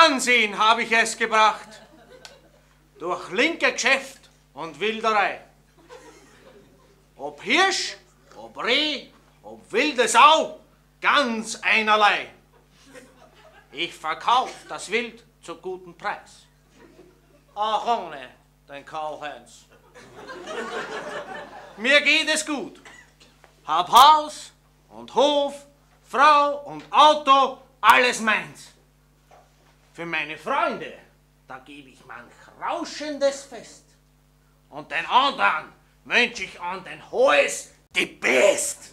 Wahnsinn habe ich es gebracht. Durch linke Geschäft und Wilderei. Ob Hirsch, ob Reh, ob wilde Sau, ganz einerlei. Ich verkauf das Wild zu gutem Preis. Auch ohne den Karl-Heinz. Mir geht es gut. Hab Haus und Hof, Frau und Auto, alles meins. Für meine Freunde, da gebe ich manch rauschendes Fest. Und den anderen wünsche ich an den Hohes die Best.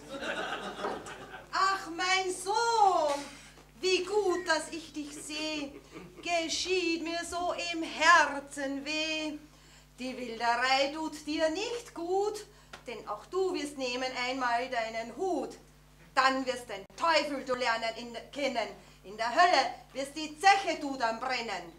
Ach, mein Sohn, wie gut, dass ich dich seh, geschieht mir so im Herzen weh. Die Wilderei tut dir nicht gut, denn auch du wirst nehmen einmal deinen Hut. Dann wirst den Teufel du lernen kennen, in der Hölle wirst die Zeche du dann brennen.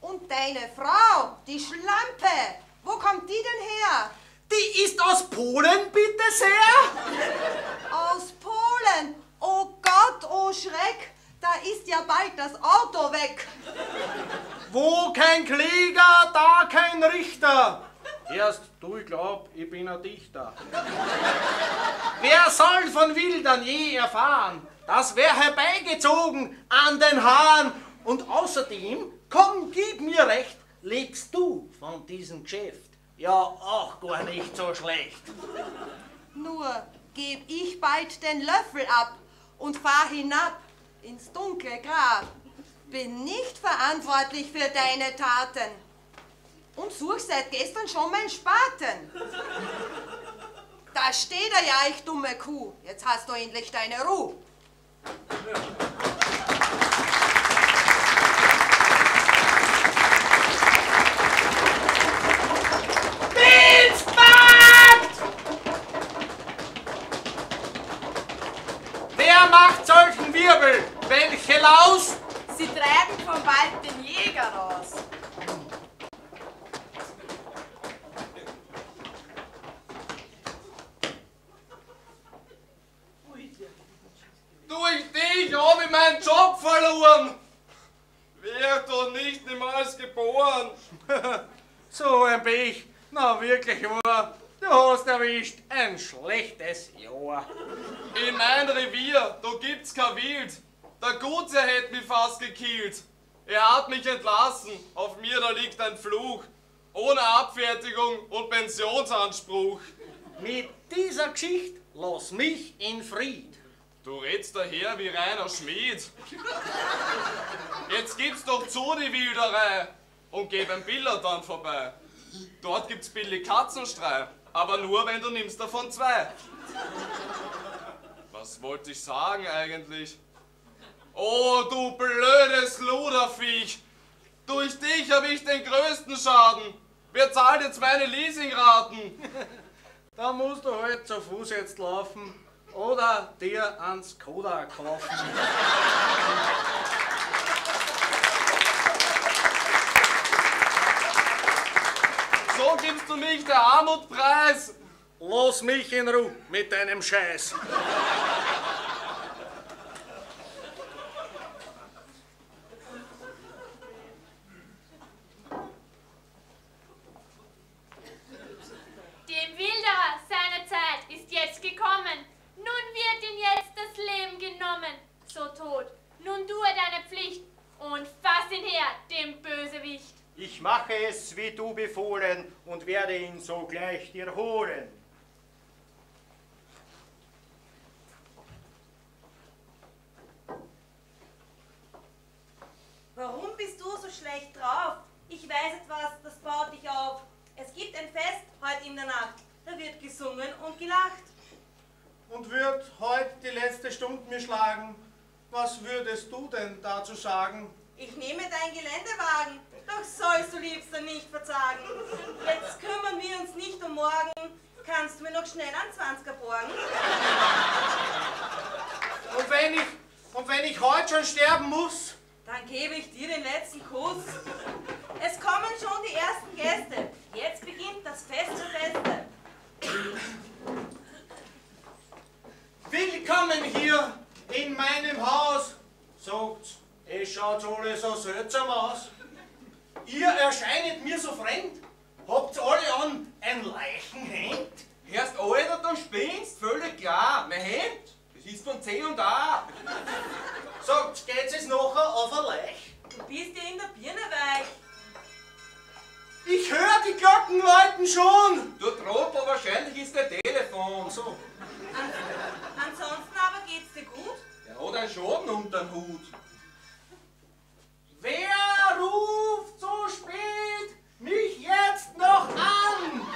Und deine Frau, die Schlampe, wo kommt die denn her? Die ist aus Polen, bitte sehr? Aus Polen? Oh Gott, oh Schreck, da ist ja bald das Auto weg. Wo kein Kläger, da kein Richter. Erst du, ich glaub, ich bin ein Dichter. Wer soll von Wildern je erfahren? Das wär herbeigezogen an den Haaren. Und außerdem, komm, gib mir recht, lebst du von diesem Geschäft ja auch gar nicht so schlecht. Nur geb ich bald den Löffel ab und fahr hinab ins dunkle Grab. Bin nicht verantwortlich für deine Taten und such seit gestern schon mein Spaten. Da steht er ja, ich dumme Kuh. Jetzt hast du endlich deine Ruhe. Wer macht solchen Wirbel? Welche Laus? Sie treiben vom Wald den Jäger raus. Durch dich habe ich meinen Job verloren. Wär doch nicht niemals geboren. So ein Pech. Na wirklich wahr. Du hast erwischt ein schlechtes Jahr. In mein Revier, da gibt's kein Wild. Der Gutsherr hätt mich fast gekillt. Er hat mich entlassen, auf mir da liegt ein Fluch. Ohne Abfertigung und Pensionsanspruch. Mit dieser Geschichte lass mich in Fried. Du redst daher wie reiner Schmied. Jetzt gib's doch zu die Wilderei und geb ein Billard dann vorbei. Dort gibt's billig Katzenstrei, aber nur wenn du nimmst davon 2. Was wollte ich sagen eigentlich? Oh, du blödes Luderviech! Durch dich habe ich den größten Schaden. Wer zahlt jetzt meine Leasingraten? Da musst du halt zu Fuß jetzt laufen oder dir ans Koda kaufen. So gibst du mich der Armut preis. Lass mich in Ruhe mit deinem Scheiß. Dem Wilderer seine Zeit ist jetzt gekommen. Nun wird ihm jetzt das Leben genommen. So tot, nun tue deine Pflicht und fass ihn her, den Bösewicht. Ich mache es, wie du befohlen, und werde ihn sogleich dir holen. Warum bist du so schlecht drauf? Ich weiß etwas, das baut dich auf. Es gibt ein Fest heute in der Nacht. Da wird gesungen und gelacht. Und wird heute die letzte Stunde mir schlagen? Was würdest du denn dazu sagen? Ich nehme dein Geländewagen, doch sollst du Liebster nicht verzagen. Jetzt kümmern wir uns nicht um morgen. Kannst du mir noch schnell einen 20er borgen? Und wenn ich heute schon sterben muss? Dann gebe ich dir den letzten Kuss. Es kommen schon die ersten Gäste. Jetzt beginnt das Fest der Feste. Willkommen hier in meinem Haus, sagt Es schaut alle so seltsam aus. Ihr erscheinet mir so fremd. Habt alle an ein Leichenhemd? Hörst, Alter, du spinnst, völlig klar. Mein Hemd, das ist von C und A. Sagt, geht's jetzt nachher auf ein Leich? Du bist ja in der Birne weich. Ich höre die Glocken läuten schon. Du Trottel, wahrscheinlich ist der Telefon. So. Ansonsten aber geht's dir gut? Der hat einen Schaden unterm Hut. Wer ruft so spät mich jetzt noch an?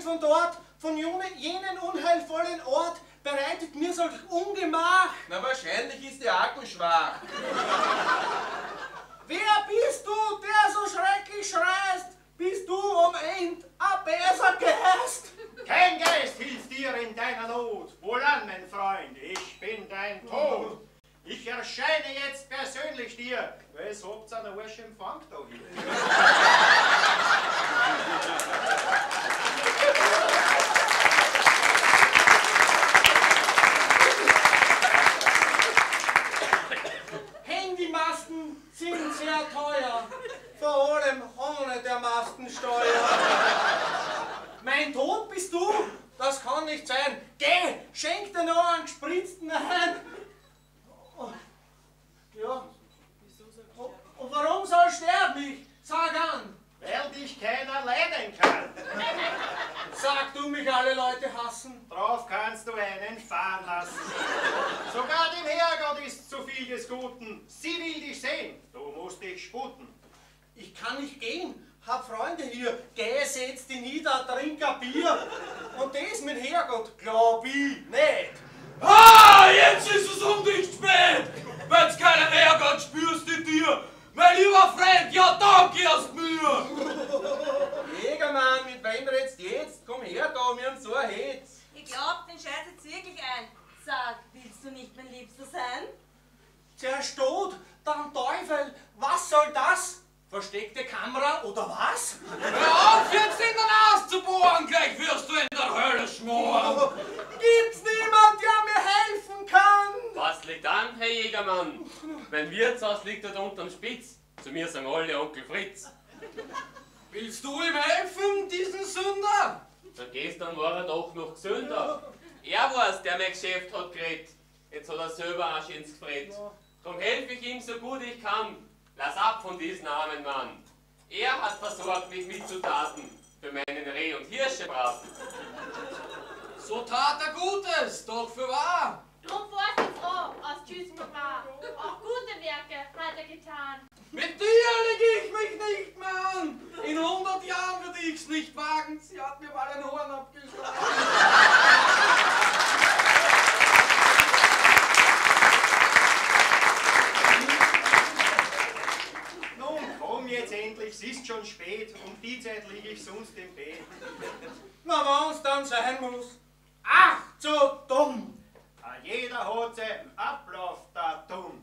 Von dort, von jenen unheilvollen Ort, bereitet mir solch Ungemach. Na, wahrscheinlich ist der Akku schwach. Wer bist du, der so schrecklich schreist? Bist du um End ein böser Geist? Kein Geist hilft dir in deiner Not. Wohlan, mein Freund, ich bin dein Tod. Ich erscheine jetzt persönlich dir, weil es habt einen Arsch Empfang da hier. Handymasten sind sehr teuer, vor allem ohne der Mastensteuer. Mein Tod bist du? Das kann nicht sein. Geh, schenk dir noch einen gespritzten ein. Ja. Und warum soll sterben ich? Sag an. Weil dich keiner leiden kann. Sag du, mich alle Leute hassen. Drauf kannst du einen fahren lassen. Sogar dem Herrgott ist zu viel des Guten. Sie will dich sehen, du musst dich sputen. Ich kann nicht gehen, hab Freunde hier. Geh, setz dich nieder, trink ein Bier. Und das mit Herrgott, glaub ich nicht. Ah, jetzt ist es um dich spät! Wenn's keinen Herrgott spürst in dir, mein lieber Freund, ja danke erst mir! Jägermann, mit wem redst du jetzt? Komm her da, wir haben so ein Hetz. Ich glaub, den scheiß jetzt wirklich ein. Sag, willst du nicht mein Liebster sein? Zuerst tot, dann Teufel. Was soll das? Versteckte Kamera oder was? Hör auf, jetzt in der Nase zu bohren, gleich wirst du in der Hölle schmoren! Gibt's niemand, der mir helfen kann? Was liegt an, Herr Jägermann? Mein Wirtshaus liegt dort unterm Spitz. Zu mir sagen alle Onkel Fritz. Willst du ihm helfen, diesen Sünder? Na gestern war er doch noch gesünder. Er war's, der mein Geschäft hat geredet. Jetzt hat er selber Arsch ins Gefrett. Drum helfe ich ihm so gut ich kann. Lass ab von diesem armen Mann. Er hat versorgt mich mit Zutaten für meinen Reh- und Hirschebraten. So tat er Gutes, doch für wahr. Drum war sie froh, aus Tschüss Papa. Auch gute Werke hat er getan. Mit dir lege ich mich nicht mehr an. In 100 Jahren würde ich's nicht wagen. Sie hat mir mal ein Horn abgeschlagen. Nun komm jetzt endlich, es ist schon spät. Um die Zeit liege ich sonst im Bett. Na, wenn's dann sein muss. Ach, so dumm. Jeder hat sein Ablaufdatum.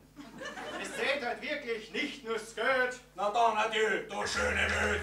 Es zählt halt wirklich nicht nur das Geld. Na dann adieu, du schöne Welt.